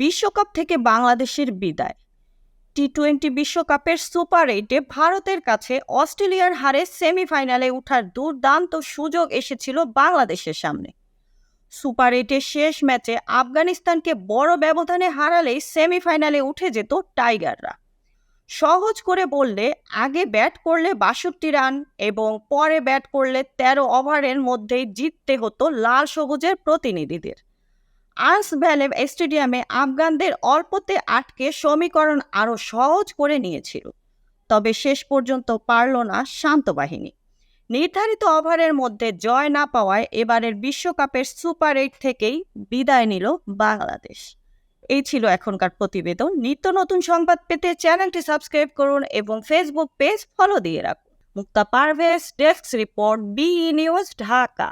বিশ্বকাপ থেকে বাংলাদেশের বিদায়। টি-20 বিশ্বকাপের সুপার 8-এ ভারতের কাছে অস্ট্রেলিয়ার হারে সেমিফাইনালে ওঠার দুর্দান্ত সুযোগ এসেছিল বাংলাদেশের সামনে। সুপার 8-এর শেষ ম্যাচে আফগানিস্তানকে বড় ব্যবধানে হারালেই সেমিফাইনালে উঠে যেত টাইগাররা। সহজ করে বললে, আগে ব্যাট করলে ৬২ রান এবং পরে ব্যাট করলে ১৩ ওভারের মধ্যেই জিততে হতো লাল সবুজের প্রতিনিধিদের। আর্স ভ্যালে স্টেডিয়ামে আফগানদের অল্পতে আটকে সমীকরণ আরও সহজ করে নিয়েছিল। তবে শেষ পর্যন্ত পারল না শান্ত বাহিনী। নির্ধারিত ওভারের মধ্যে জয় না পাওয়ায় এবারের বিশ্বকাপের সুপার 8 থেকেই বিদায় নিল বাংলাদেশ। এই ছিল এখনকার প্রতিবেদন। নিত্য নতুন সংবাদ পেতে চ্যানেলটি সাবস্ক্রাইব করুন এবং ফেসবুক পেজ ফলো দিয়ে রাখুন। Mukta Parvez, desk report, BE news, Dhaka.